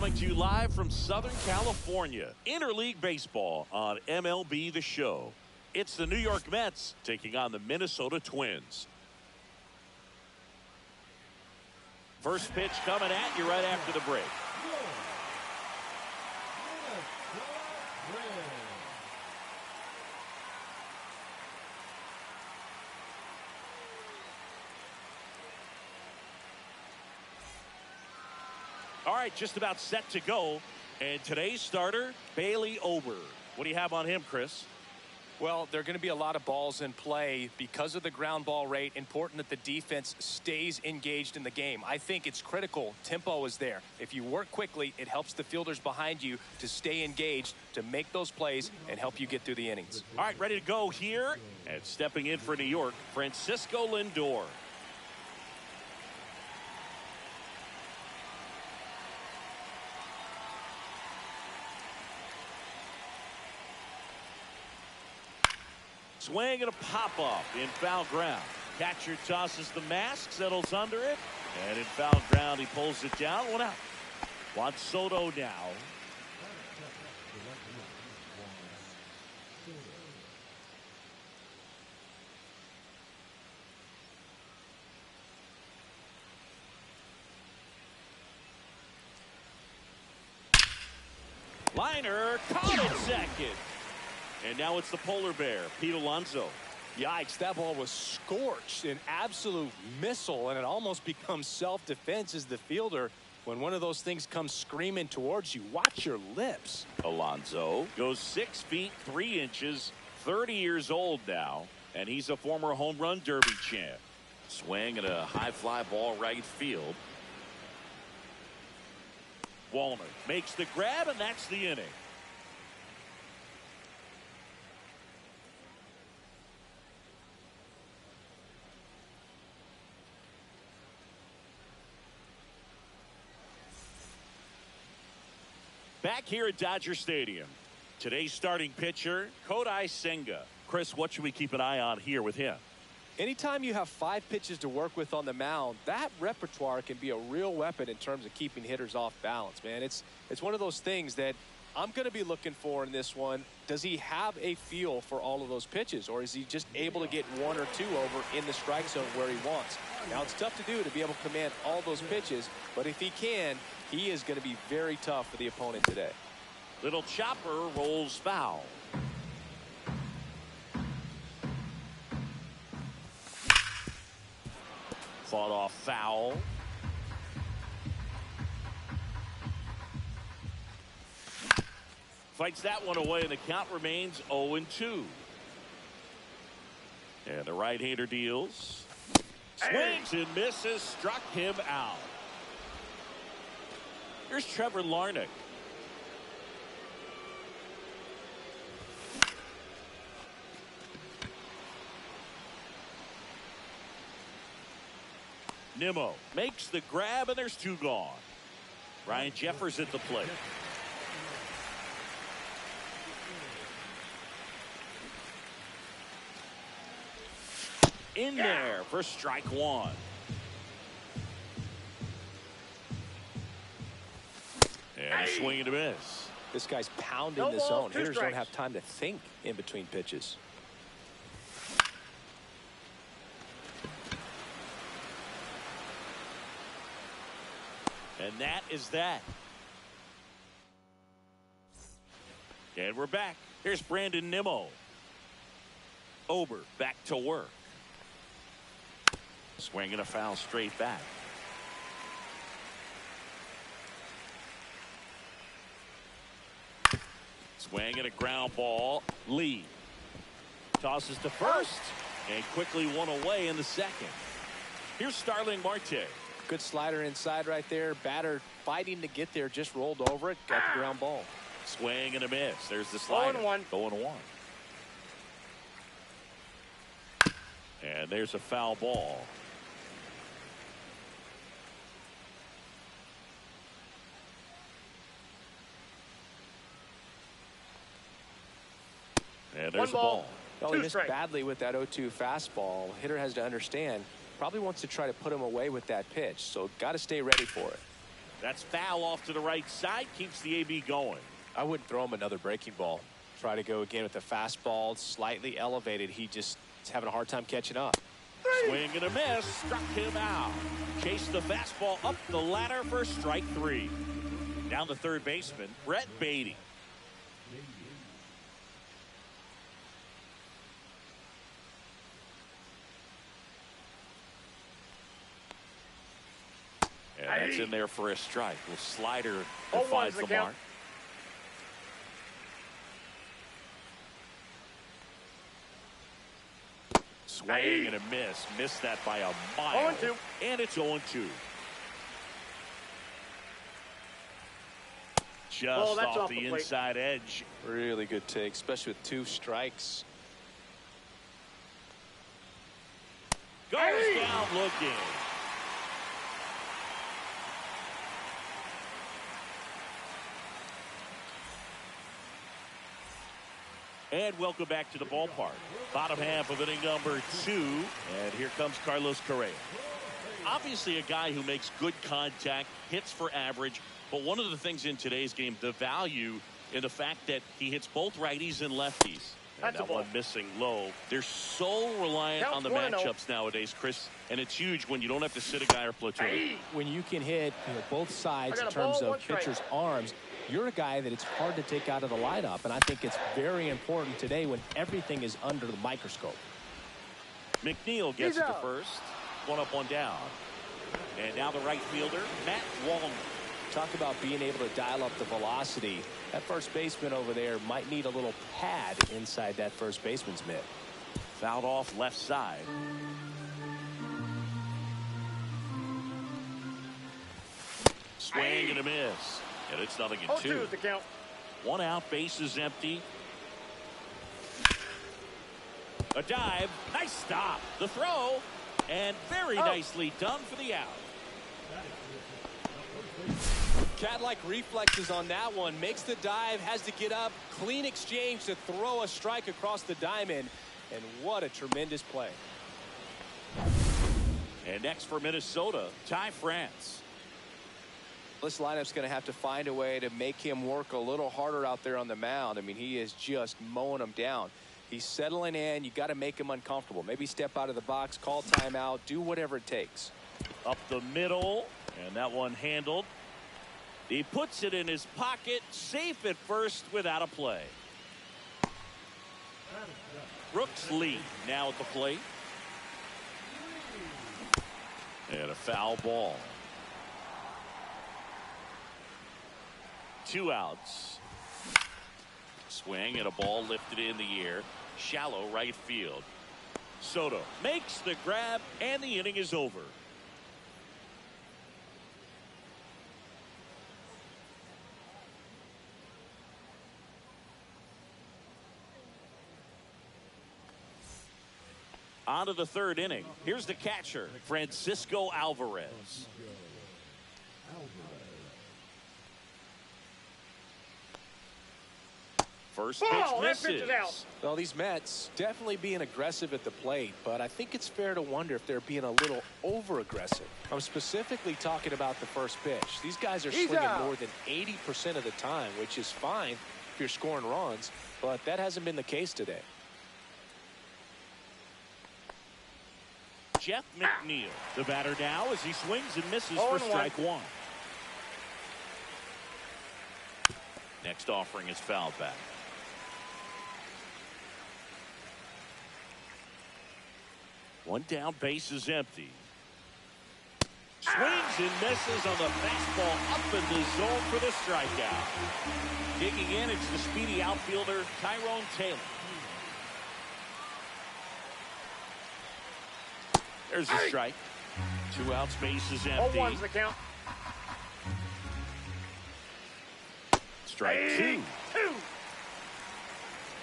coming to you live from Southern California. Interleague Baseball on MLB The Show. It's the New York Mets taking on the Minnesota Twins. First pitch coming at you right after the break. All right, just about set to go. And today's starter, Bailey Ober. What do you have on him, Chris? Well, there are going to be a lot of balls in play because of the ground ball rate. Important that the defense stays engaged in the game. I think it's critical. Tempo is there. If you work quickly, it helps the fielders behind you to stay engaged, to make those plays, and help you get through the innings. All right, ready to go here. And stepping in for New York, Francisco Lindor. Swing and a pop-off in foul ground. Catcher tosses the mask, settles under it. And in foul ground, he pulls it down. One out. Juan Soto now. Liner caught at second. And now it's the polar bear, Pete Alonso. Yikes, that ball was scorched, an absolute missile, and it almost becomes self-defense as the fielder. When one of those things comes screaming towards you, watch your lips. Alonso goes 6 feet 3 inches, 30 years old now, and he's a former home run derby champ. Swing and a high fly ball right field. Walner makes the grab, and that's the inning. Back here at Dodger Stadium, today's starting pitcher, Kodai Senga. Chris, what should we keep an eye on here with him? Anytime you have 5 pitches to work with on the mound, that repertoire can be a real weapon in terms of keeping hitters off balance, man. It's one of those things that I'm going to be looking for in this one. Does he have a feel for all of those pitches, or is he just able to get 1 or 2 over in the strike zone where he wants? Now, it's tough to do to be able to command all those pitches, but if he can, he is going to be very tough for the opponent today. Little chopper rolls foul. Fought off foul. Fights that one away, and the count remains 0-2. And the right-hander deals. Swings and misses, struck him out. Here's Trevor Larnach. Nimmo makes the grab, and there's 2 gone. Ryan Jeffers at the plate. In there for strike 1. And a swing and a miss. This guy's pounding the zone. Hitters don't have time to think in between pitches. And that is that. And we're back. Here's Brandon Nimmo. Ober back to work. Swinging a foul straight back. Swing and a ground ball. Lee tosses to first and quickly one away in the second. Here's Starling Marte. Good slider inside right there. Batter fighting to get there, just rolled over it, got the ground ball. Swing and a miss. There's the slider. 0-1. 0-1. And there's a foul ball. And there's the ball. Well, he missed badly with that 0-2 fastball. Hitter has to understand, probably wants to try to put him away with that pitch, so got to stay ready for it. That's foul off to the right side. Keeps the AB going. I wouldn't throw him another breaking ball. Try to go again with the fastball, slightly elevated. He just is having a hard time catching up. Swing and a miss. Struck him out. Chased the fastball up the ladder for strike 3. Down the third baseman, Brett Beatty. And that's in there for a strike. The slider that finds the mark. Swing and a miss. Missed that by a mile. 0-2. And it's 0-2. Just off the inside edge. Really good take, especially with 2 strikes. Goes down looking. And welcome back to the ballpark. Bottom half of inning number 2. And here comes Carlos Correa. Obviously a guy who makes good contact, hits for average. But one of the things in today's game, the value in the fact that he hits both righties and lefties. And that one missing low. They're so reliant on the matchups nowadays, Chris. And it's huge when you don't have to sit a guy or platoon. When you can hit both sides in terms of pitchers' arms, you're a guy that it's hard to take out of the lineup. And I think it's very important today when everything is under the microscope. McNeil gets it to first. 1 up, 1 down. And now the right fielder, Matt Wallner. Talk about being able to dial up the velocity. That first baseman over there might need a little pad inside that first baseman's mitt. Fouled off left side. Swing and a miss. And it's 0-2. Is the count. 1 out, base is empty. A dive. Nice stop. The throw. And very nicely done for the out. Cat-like reflexes on that one. Makes the dive, has to get up. Clean exchange to throw a strike across the diamond. And what a tremendous play. And next for Minnesota, Ty France. This lineup's going to have to find a way to make him work a little harder out there on the mound. I mean, he is just mowing them down. He's settling in. You got to make him uncomfortable. Maybe step out of the box, call timeout, do whatever it takes. Up the middle, and that one handled. He puts it in his pocket, safe at first without a play. Brooks Lee now at the plate. And a foul ball. 2 outs. Swing and a ball lifted in the air. Shallow right field. Soto makes the grab, and the inning is over. On to the 3rd inning. Here's the catcher, Francisco Alvarez. First pitch misses. Well, these Mets definitely being aggressive at the plate, but I think it's fair to wonder if they're being a little over-aggressive. I'm specifically talking about the first pitch. These guys are swinging more than 80% of the time, which is fine if you're scoring runs, but that hasn't been the case today. Jeff McNeil, the batter now, as he swings and misses for strike 1. Next offering is fouled back. One down, base is empty. Swings and misses on the fastball up in the zone for the strikeout. Digging in, it's the speedy outfielder, Tyrone Taylor. There's a strike. 2 outs, base is empty. 0-1's the count. Strike 2.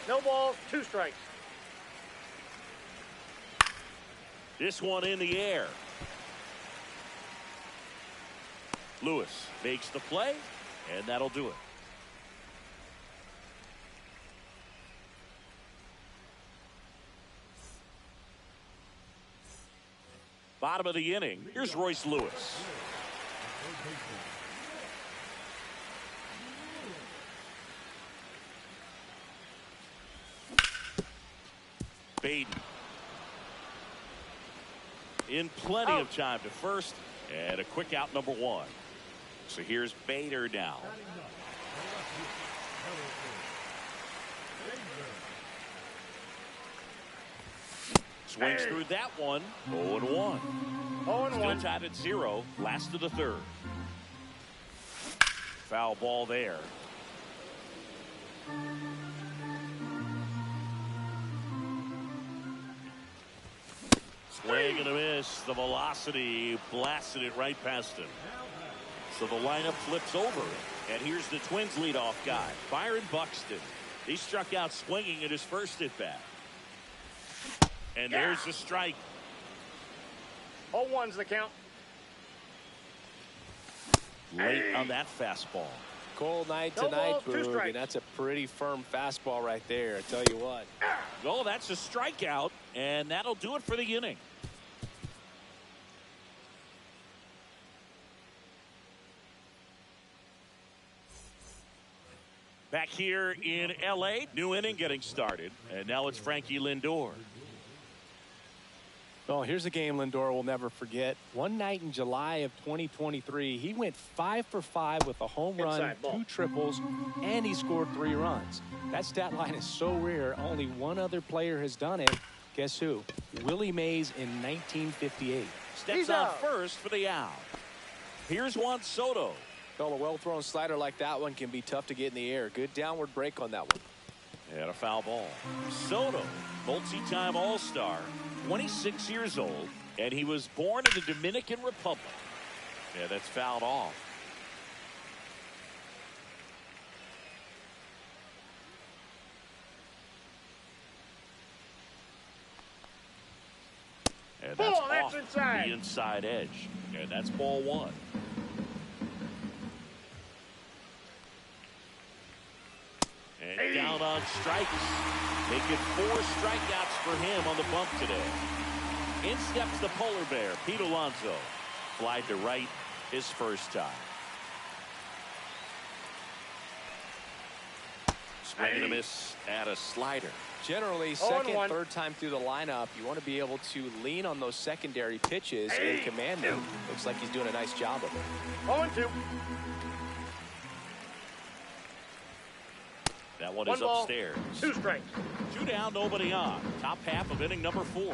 No balls, 2 strikes. This one in the air. Lewis makes the play, and that'll do it. Bottom of the inning. Here's Royce Lewis. Baden. In plenty of time to first, and a quick out, number 1. So here's Bader now. Swings through that one. 0-1. 0-1. Still tied at 0. Last of the third. Foul ball there. Swing and a miss. The velocity blasted it right past him. So the lineup flips over. And here's the Twins leadoff guy, Byron Buxton. He struck out swinging at his first at bat. And there's the strike. 0-1's the count. Late on that fastball. Cold night No tonight, balls, 2 Boog, strikes. and that's a pretty firm fastball right there. I tell you what. Oh, that's a strikeout, and that'll do it for the inning. Back here in L.A., new inning getting started, and now it's Frankie Lindor. Oh, here's a game Lindor will never forget. One night in July of 2023, he went 5 for 5 with a home run, Inside ball. 2 triples, and he scored 3 runs. That stat line is so rare, only one other player has done it. Guess who? Willie Mays in 1958. Steps He's on out. first for the out. Here's Juan Soto. Well, a well-thrown slider like that one can be tough to get in the air. Good downward break on that one. And a foul ball. Soto, multi-time All-Star, 26 years old, and he was born in the Dominican Republic. Yeah, that's fouled off. And that's Ball, that's off inside. the inside edge. And that's ball 1. And down on strikes. Making 4 strikeouts for him on the bump today. In steps the polar bear, Pete Alonso. Flied to right his first time. Swing and a miss at a slider. Generally, 0-1. second, third time through the lineup, you want to be able to lean on those secondary pitches and command them. Looks like he's doing a nice job of it. 0-2. That one 1 is ball, upstairs. 2 strikes. 2 down, nobody on. Top half of inning number 4.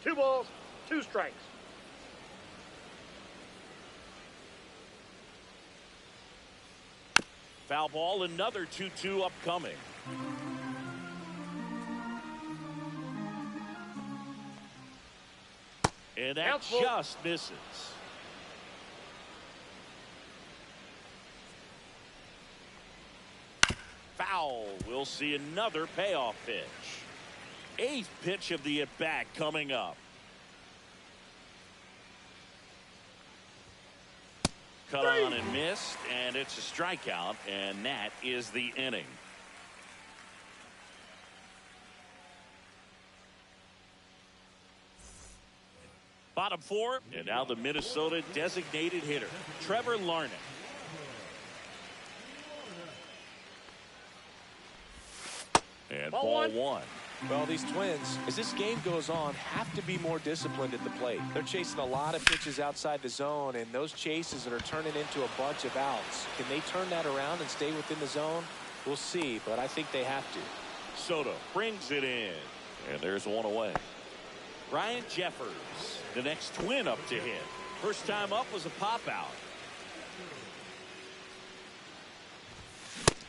Two balls, 2 strikes. Foul ball, another 2-2 upcoming. And that Count full. just misses. Foul. We'll see another payoff pitch. 8th pitch of the at-bat coming up. Cut on and missed, and it's a strikeout, and that is the inning. Bottom 4, and now the Minnesota designated hitter, Trevor Larnach. And ball 1. Well, these Twins, as this game goes on, have to be more disciplined at the plate. They're chasing a lot of pitches outside the zone, and those chases that are turning into a bunch of outs. Can they turn that around and stay within the zone? We'll see, but I think they have to. Soto brings it in, and there's one away. Ryan Jeffers, the next Twin up to hit. First time up was a pop out.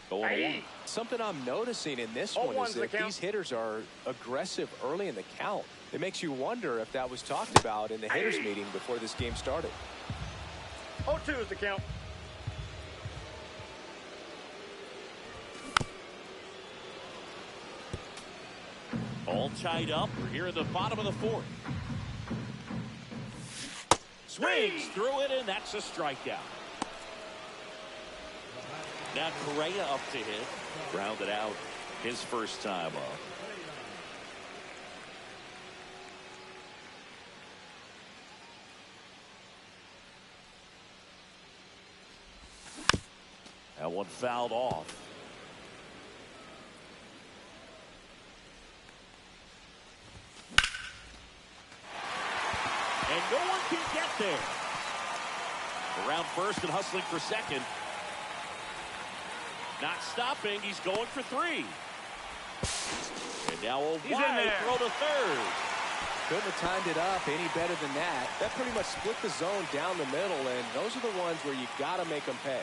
Going one. Something I'm noticing in this one is that these hitters are aggressive early in the count. It makes you wonder if that was talked about in the hitters meeting before this game started. 0-2 is the count. All tied up. We're here at the bottom of the 4th. Swings through it, and that's a strikeout. Now Correa up to hit. Grounded out his first time up. That That one fouled off. And no one can get there. Around first and hustling for second. Not stopping. He's going for three. And now a wide throw to third. Couldn't have timed it up any better than that. That pretty much split the zone down the middle, and those are the ones where you got to make them pay.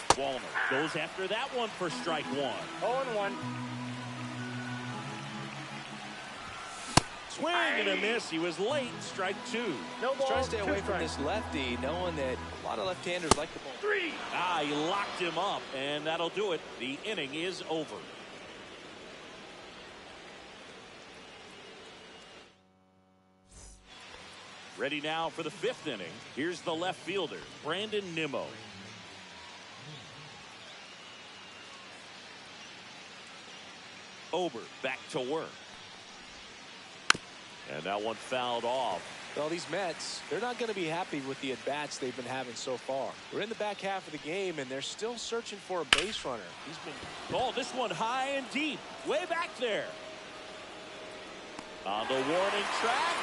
Wallner goes after that one for strike one. 0-1. Swing and a miss. He was late. Strike two. No ball. Trying to stay two away from strikes. this lefty, knowing that a lot of left-handers like the ball. 3. He locked him up, and that'll do it. The inning is over. Ready now for the fifth inning. Here's the left fielder, Brandon Nimmo. Ober back to work. And that one fouled off. Well, these Mets, they're not going to be happy with the at-bats they've been having so far. We're in the back half of the game, and they're still searching for a base runner. He's been... Oh, this one high and deep. Way back there. On the warning track.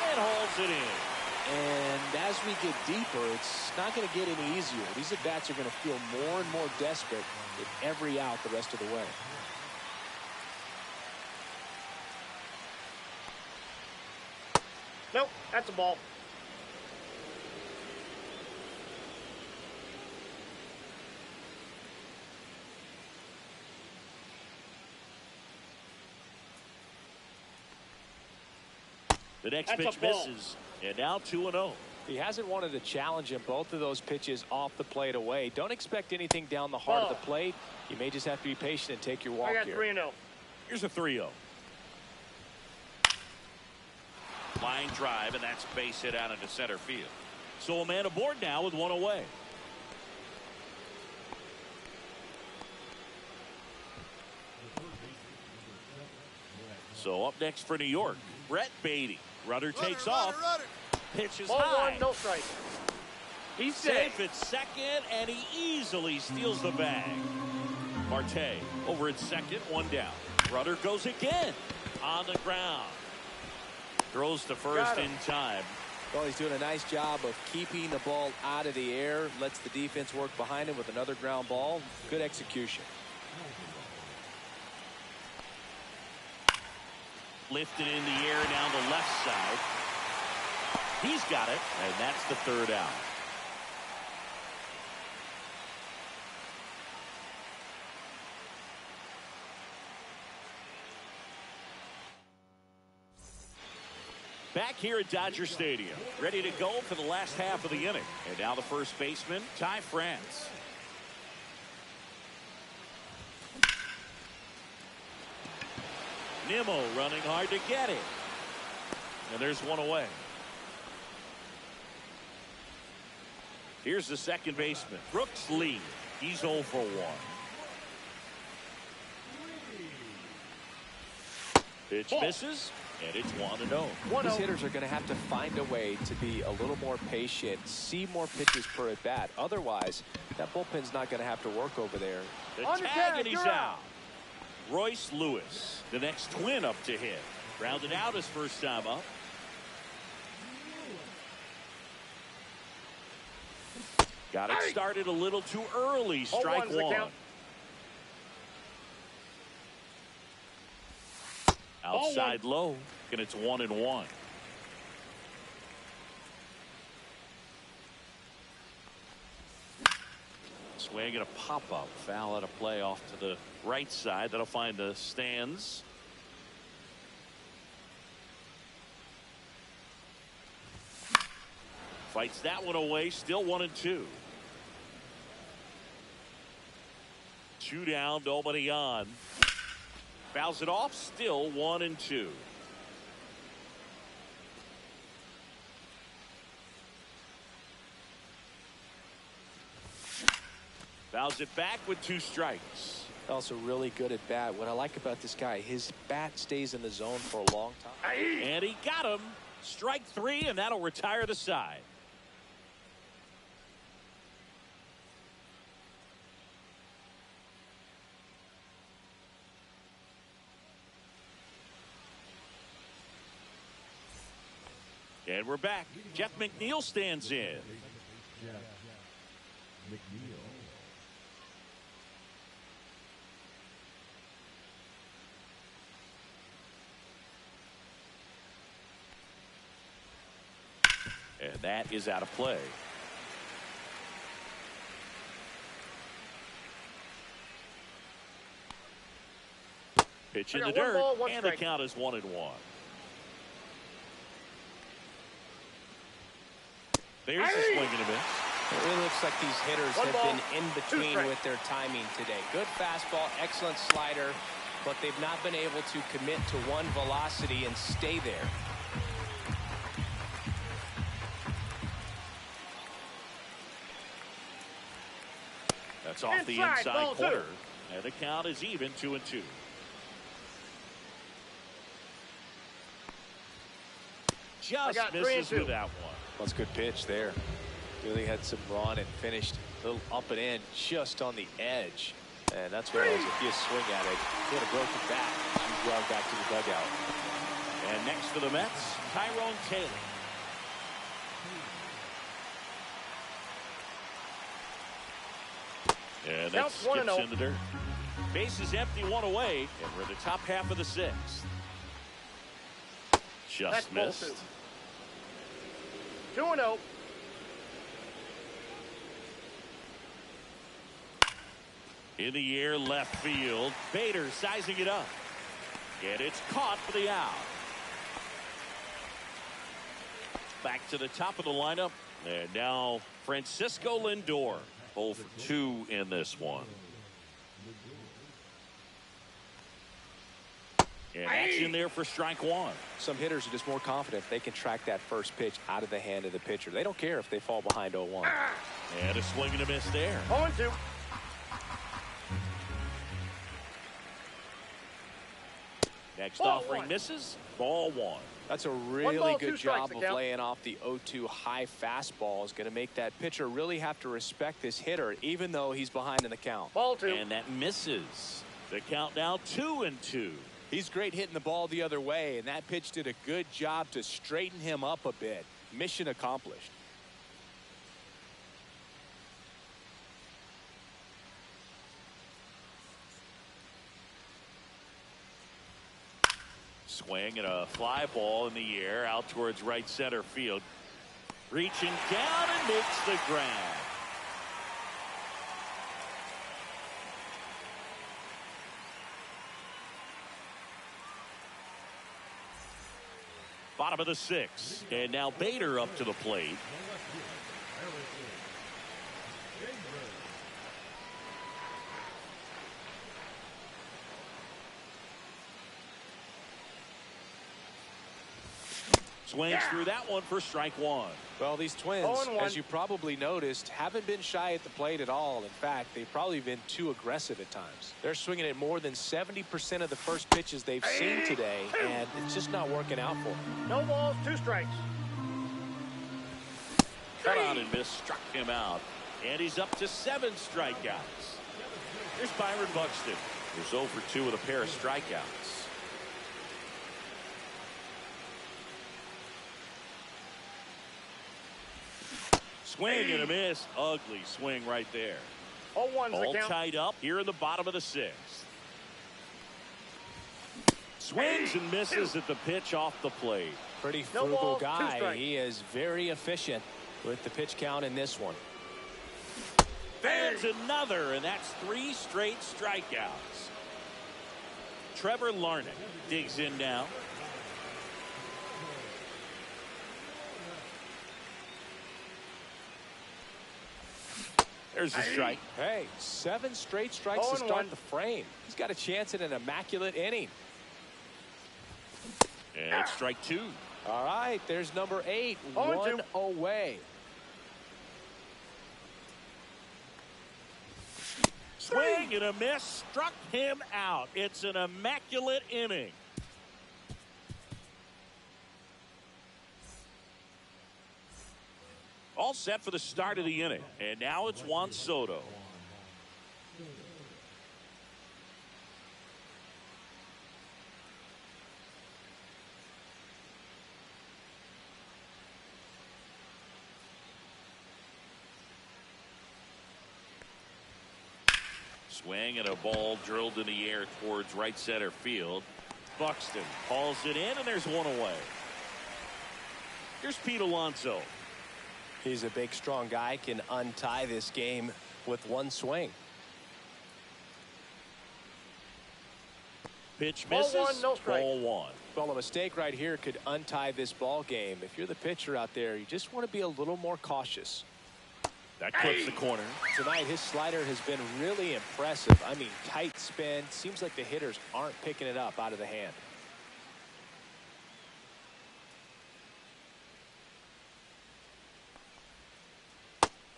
And hauls it in. And as we get deeper, it's not going to get any easier. These at-bats are going to feel more and more desperate with every out the rest of the way. Nope, that's a ball. The next That's pitch a ball. misses. And now 2-0. He hasn't wanted to challenge him. Both of those pitches off the plate away. Don't expect anything down the heart of the plate. You may just have to be patient and take your walk I got here. 3-0. Here's a 3-0. Line drive, and that's base hit out into center field. So a man aboard now with one away. So up next for New York, Brett Beatty. Runner takes off. Pitch is Ball high. 1, no strike. He's Safe at second, and he easily steals the bag. Marte over at second, one down. Runner goes again on the ground. Throws to first in time. Well, he's doing a nice job of keeping the ball out of the air. Lets the defense work behind him with another ground ball. Good execution. Lifted in the air down the left side. He's got it, and that's the third out. Back here at Dodger Stadium, ready to go for the last half of the inning. And now the first baseman, Ty France. Nimmo running hard to get it. And there's one away. Here's the second baseman, Brooks Lee. He's 0 for 1. Pitch misses, and it's 1-0. These hitters are going to have to find a way to be a little more patient, see more pitches per at bat. Otherwise, that bullpen's not going to have to work over there. The On the tag, tag, and he's you're out. Royce Lewis, the next twin up to hit. Grounded out his first time up. Got it started a little too early. Strike 0-1's the one. count. Outside low, and it's 1-1. Swing and a pop-up. Foul out of play off to the right side. That'll find the stands. Fights that one away. Still 1-2. 2 down, nobody on. Fouls it off. Still 1-2. Fouls it back with 2 strikes. Also really good at bat. What I like about this guy, his bat stays in the zone for a long time. And he got him. Strike 3, and that'll retire the side. And we're back. Jeff McNeil stands in. And that is out of play. Pitch in the dirt, and the count is 1-1. There's a swing and a miss. It really looks like these hitters have been in between with their timing today. Good fastball, excellent slider, but they've not been able to commit to one velocity and stay there. That's off the inside corner, and the count is even 2-2. Just misses with that one. That's a good pitch there. Really had some run and finished a little up and in just on the edge. And that's where if you swing at it, you had a broken back. You jog back to the dugout. And next for the Mets, Tyrone Taylor. And that skips in the dirt. Base is empty, one away, and we're in the top half of the sixth. Just missed. 2-0. In the air, left field. Bader sizing it up. And it's caught for the out. Back to the top of the lineup. And now Francisco Lindor. 0 for 2 in this one. And action there for strike one. Some hitters are just more confident if they can track that first pitch out of the hand of the pitcher. They don't care if they fall behind 0-1. And a swing and a miss there. 0-2. Next offering misses. Ball one. That's a really good job of laying off the 0-2 high fastball. Is going to make that pitcher really have to respect this hitter, even though he's behind in the count. Ball two. And that misses. The count now 2-2. He's great hitting the ball the other way, and that pitch did a good job to straighten him up a bit. Mission accomplished. Swing and a fly ball in the air out towards right center field. Reaching down and makes the grab. Bottom of the sixth. And now Bader up to the plate. Swings through that one for strike one. Well, these Twins, as you probably noticed, haven't been shy at the plate at all. In fact, they've probably been too aggressive at times. They're swinging at more than 70% of the first pitches they've seen today, and it's just not working out for them. No balls, 2 strikes. Cut on and miss, struck him out. And he's up to 7 strikeouts. Here's Byron Buxton. He's 0 for 2 with a pair of strikeouts. Swing and a miss. Ugly swing right there. 0-1's All the count. tied up here in the bottom of the sixth. Swings and misses at the pitch off the plate. Pretty frugal guy. He is very efficient with the pitch count in this one. There's another, and that's 3 straight strikeouts. Trevor Larnach digs in now. There's a strike. Hey, 7 straight strikes to start the frame. He's got a chance at an immaculate inning. And it's strike 2. All right, there's number 8. 1 away. Swing and a miss. Struck him out. It's an immaculate inning. All set for the start of the inning. And now it's Juan Soto. Swing and a ball drilled in the air towards right center field. Buxton hauls it in, and there's one away. Here's Pete Alonso. He's a big, strong guy, can untie this game with one swing. Pitch misses. Ball one, no strike. Ball one. Well, a mistake right here could untie this ball game. If you're the pitcher out there, you just want to be a little more cautious. That clips the corner. Tonight, his slider has been really impressive. I mean, tight spin. Seems like the hitters aren't picking it up out of the hand.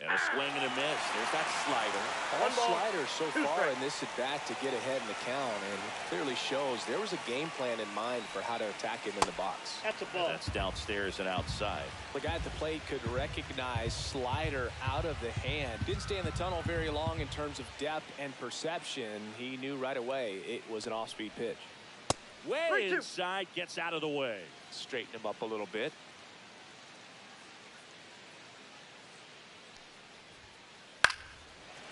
And a swing and a miss. There's that slider. All sliders so far in this at bat to get ahead in the count, and it clearly shows there was a game plan in mind for how to attack him in the box. That's a ball. That's downstairs and outside. The guy at the plate could recognize slider out of the hand. Didn't stay in the tunnel very long in terms of depth and perception. He knew right away it was an off-speed pitch. Way inside, gets out of the way. Straighten him up a little bit.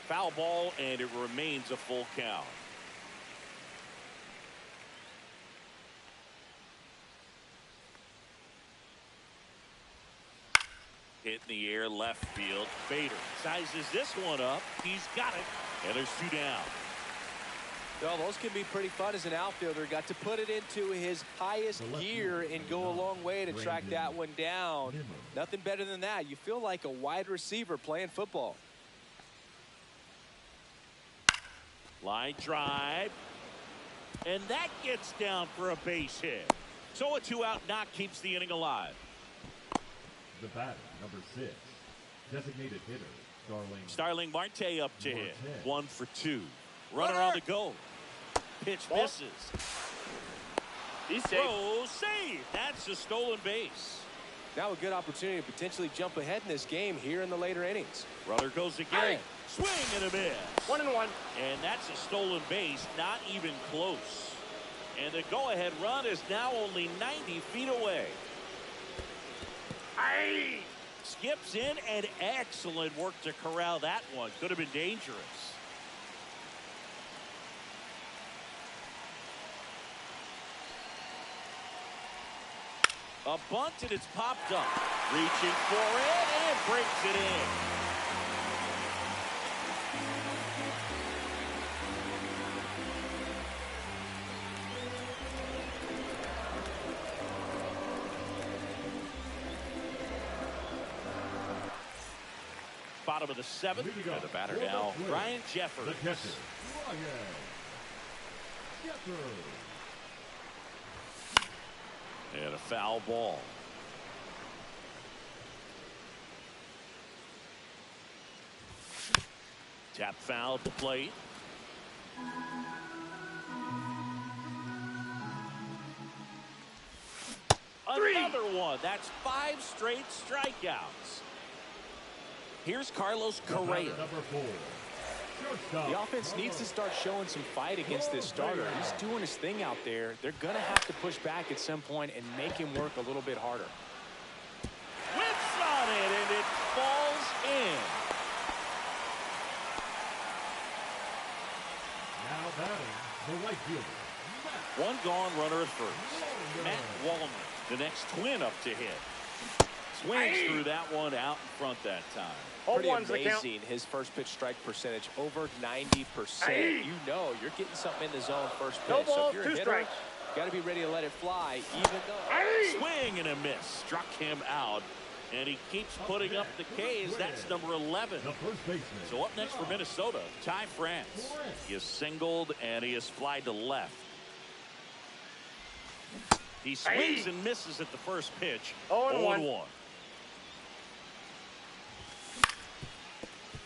Foul ball, and it remains a full count. Hit in the air, left field. Bader sizes this one up. He's got it, and there's two down. Well, those can be pretty fun as an outfielder. Got to put it into his highest gear and go a long way to track that one down. Nothing better than that. You feel like a wide receiver playing football. Line drive, and that gets down for a base hit. So a two-out knock keeps the inning alive. The batter, number 6, designated hitter, Starling Marte up to hit. 1 for 2. Runner on the go. Pitch misses. He's safe. Throw, save. That's a stolen base. Now a good opportunity to potentially jump ahead in this game here in the later innings. Runner goes again. Swing and a miss. 1-1. And that's a stolen base, not even close. And the go-ahead run is now only 90 feet away. Skips in, and excellent work to corral that one. Could have been dangerous. A bunt, and it's popped up. Reaching for it, and breaks it in. Bottom of the 7th, and the batter now, Ryan Jeffers. the catcher, Ryan Jeffers. And a foul ball. Tap foul at the plate. Another one. That's 5 straight strikeouts. Here's Carlos Correa. Number 4, shortstop, The offense needs to start showing some fight against this starter. He's doing his thing out there. They're going to have to push back at some point and make him work a little bit harder. Whips on it, and it falls in. now batting, the right fielder, Matt. One gone, runner at first. Matt Wallner, the next twin up to hit. Swings through that one out in front that time. Pretty 0-1's the count. amazing, his first pitch strike percentage, over 90%. You know you're getting something in the zone first pitch. No So balls, if you're a 2 hitter, strikes. got to be ready to let it fly, even though. Swing and a miss. Struck him out. And he keeps putting up the Ks. That's number 11. The first baseman. So up next for Minnesota, Ty France. He is singled, and he is flied to left. He swings and misses at the first pitch. 0-1.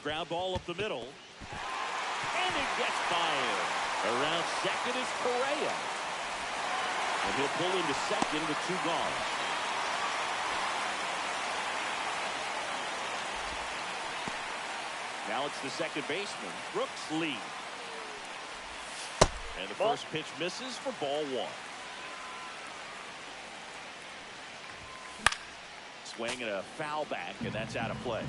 Ground ball up the middle. And it gets by him. Around second is Correa. And he'll pull into second with 2 gone. Now it's the second baseman, Brooks Lee. And the first pitch misses for ball 1. Swing and a foul back, and that's out of play.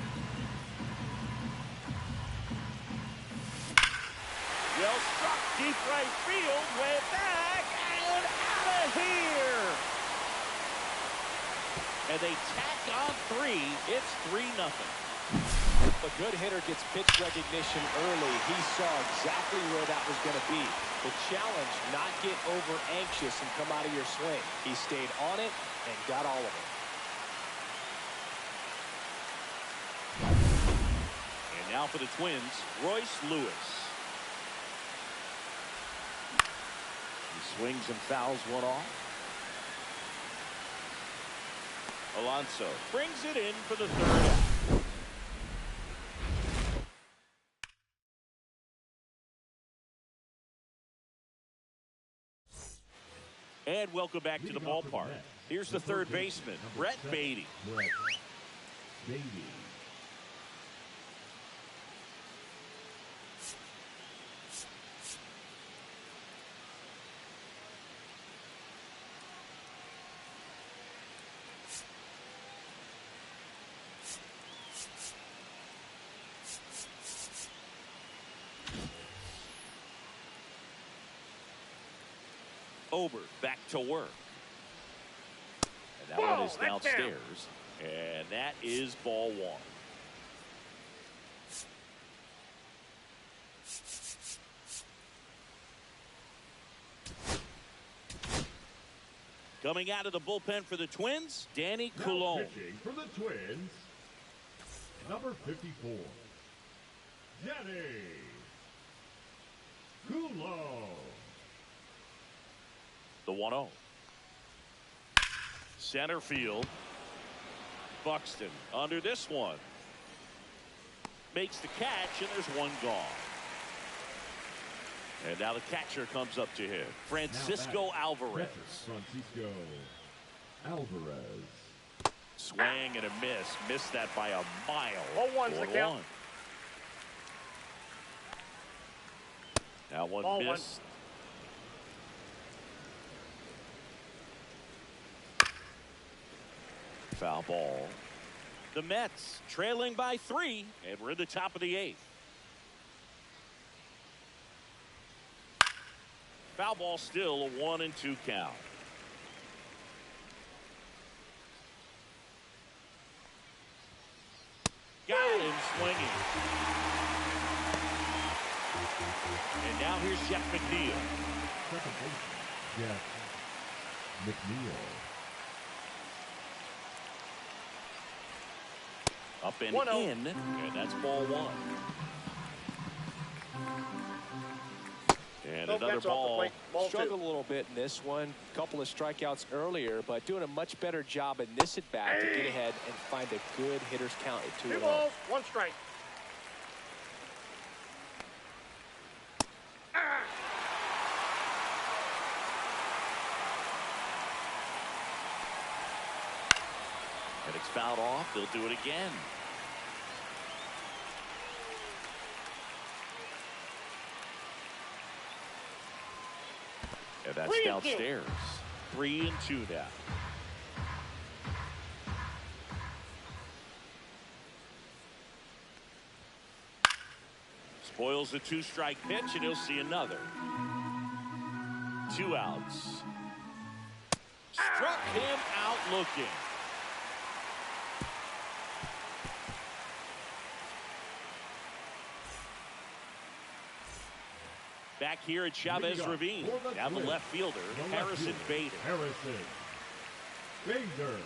Well struck deep right field, way back, and out of here. And they tack on 3. It's 3-0. A good hitter gets pitch recognition early. He saw exactly where that was going to be. The challenge, not get over anxious and come out of your swing. He stayed on it and got all of it. And now for the Twins, Royce Lewis. He swings and fouls one off. Alonso brings it in for the 3rd out. And welcome back to the ballpark. Here's the 3rd baseman, Brett Beatty. Brett Beatty. Ober back to work. And that one is downstairs. And that is ball 1. Coming out of the bullpen for the Twins, Danny Coulombe. Pitching for the Twins, number 54, Danny Coulombe. The 1-0. Center field. Buxton under this one. Makes the catch, and there's one gone. And now the catcher comes up to him. Francisco Alvarez. Francisco Alvarez. Swing and a miss. Missed that by a mile. 0-1's the count. Now one Ball missed. Foul ball. The Mets trailing by 3, and we're in the top of the 8th. Foul ball, still a 1-2 count. Got him swinging. And now here's Jeff McNeil. Second baseman, Jeff McNeil. Up and 1-0. in, and that's ball 1. And another ball. Ball Struggled 2. a little bit in this one. Couple of strikeouts earlier, but doing a much better job in this at bat to get ahead and find a good hitter's count at 2 2-0. balls, 1 strike. And it's fouled off. They'll do it again. And that's downstairs. 3-2 now. Spoils the 2-strike pitch, and he'll see another. 2 outs. Struck him out looking. Back here at Chavez Ravine. Down the left fielder, Harrison Bader. Harrison Bader.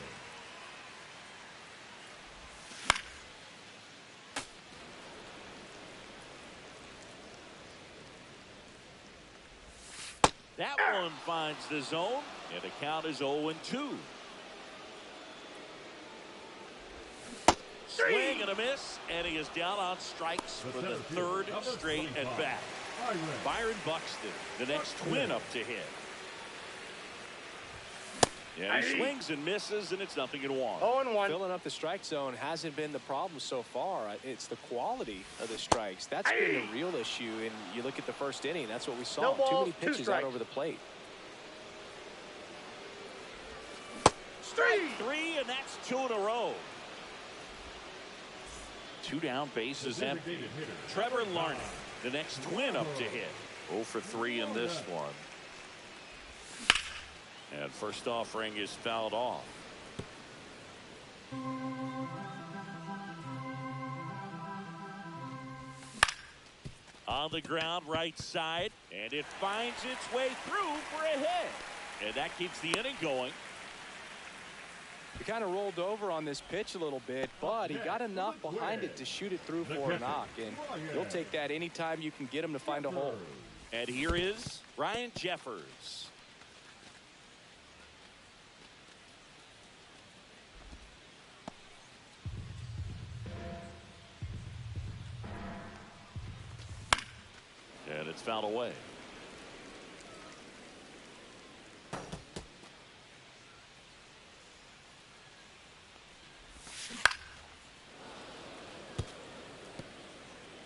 That one finds the zone, and the count is 0-2. Swing and a miss, and he is down on strikes for the 3rd straight at bat. Byron Buxton, the next Twin up to hit. Yeah, he swings and misses, and it's 0-1. 0-1. Filling up the strike zone hasn't been the problem so far. It's the quality of the strikes. That's been the real issue. And you look at the first inning, that's what we saw. No balls, Too many 2 pitches strikes. out over the plate. Strike 3, and that's 2 in a row. 2 down, bases empty. Trevor Larnach. The next twin up to hit. 0 for 3 in this one. And first offering is fouled off. On the ground, right side, and it finds its way through for a hit. And that keeps the inning going. He kind of rolled over on this pitch a little bit, but he got enough behind it to shoot it through for a knock. And you'll take that anytime you can get him to find a hole. And here is Ryan Jeffers. And it's fouled away.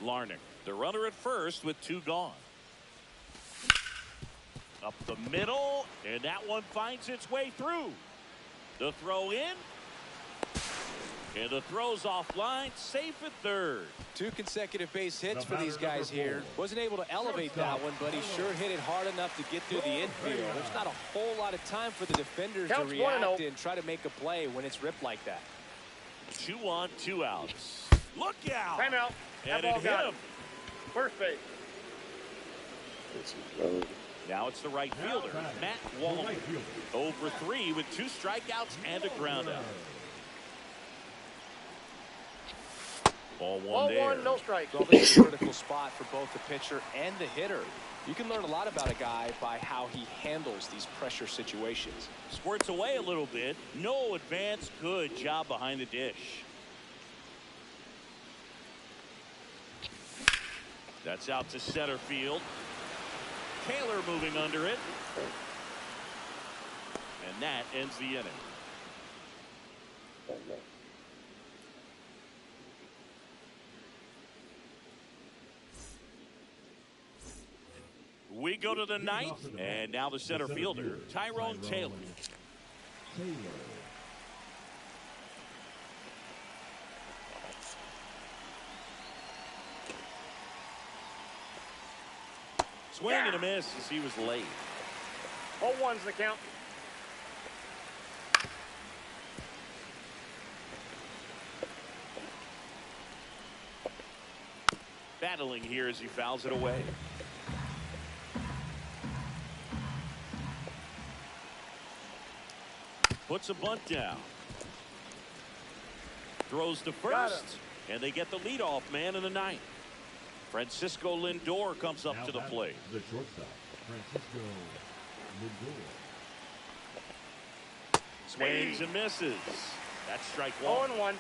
Larnick, the runner at first with 2 gone. Up the middle, and that one finds its way through. The throw in. And the throw's offline, safe at third. 2 consecutive base hits for these guys here. Wasn't able to elevate that one, but he sure hit it hard enough to get through the infield. There's not a whole lot of time for the defenders to react and try to make a play when it's ripped like that. 2 on, 2 outs. Look out! Time out. And That it ball hit got him. First base. Now it's the right fielder, Matt Wallman. 0 for 3 with 2 strikeouts and a groundout. Ball one there. 0-1, no strike. So this is a critical spot for both the pitcher and the hitter. You can learn a lot about a guy by how he handles these pressure situations. Squirts away a little bit. No advance. Good job behind the dish. That's out to center field. Taylor moving under it. And that ends the inning. We go to the 9th, and now the center fielder, Tyrone Taylor. Swing and a miss as he was late. 0-1's the count. Battling here as he fouls it away. Puts a bunt down. Throws to first, and they get the leadoff man in the 9th. Francisco Lindor comes up to the plate. The shortstop, Francisco Lindor. Swings and misses. That's strike 1. 0-1.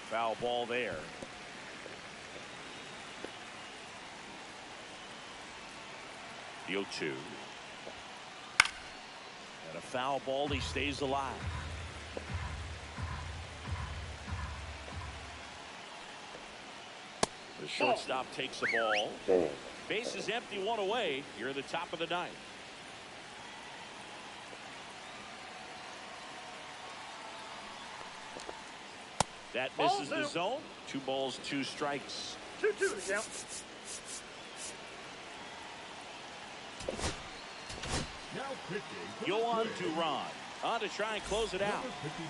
Foul ball there. The 0-2. And a foul ball. He stays alive. The shortstop takes the ball. Base is empty, 1 away. You're at the top of the 9th. That misses the zone. 2 balls, 2 strikes. 2-2 the count. Now pitching. Yohan Duran on to try and close it out.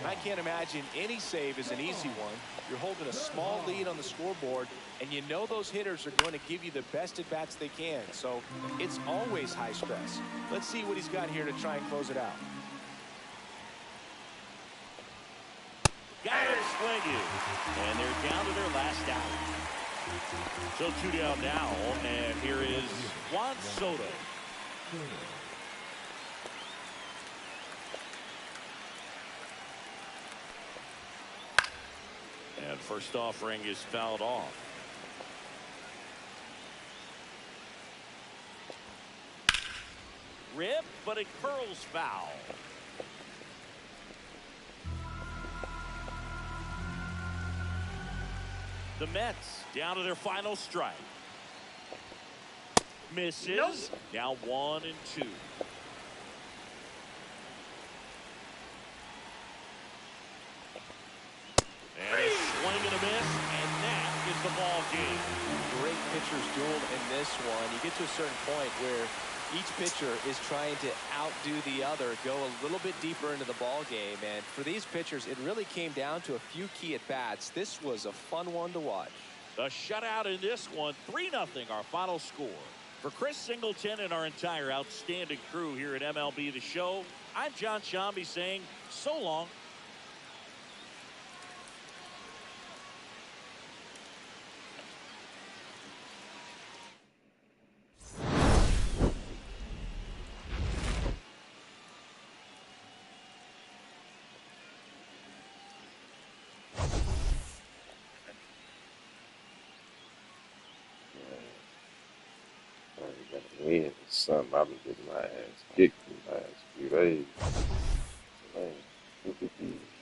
I can't imagine any save is an easy one. You're holding a small lead on the scoreboard, and you know those hitters are going to give you the best at bats they can. So it's always high stress. Let's see what he's got here to try and close it out. Got it swinging. And they're down to their last out. So 2 down now. And here is Juan Soto. And first offering is fouled off. Rip, but it curls foul. The Mets down to their final strike. Misses. Nope. Now 1 and 2. And a swing and a miss, and that is the game. Great pitchers duel in this one. You get to a certain point where each pitcher is trying to outdo the other, go a little bit deeper into the ball game. And for these pitchers, it really came down to a few key at-bats. This was a fun one to watch. The shutout in this one, 3-0 our final score. For Chris Singleton and our entire outstanding crew here at MLB The Show, I'm John Shambi saying so long. Win or something. I've been getting my ass kicked in the last few days. Man, look at these.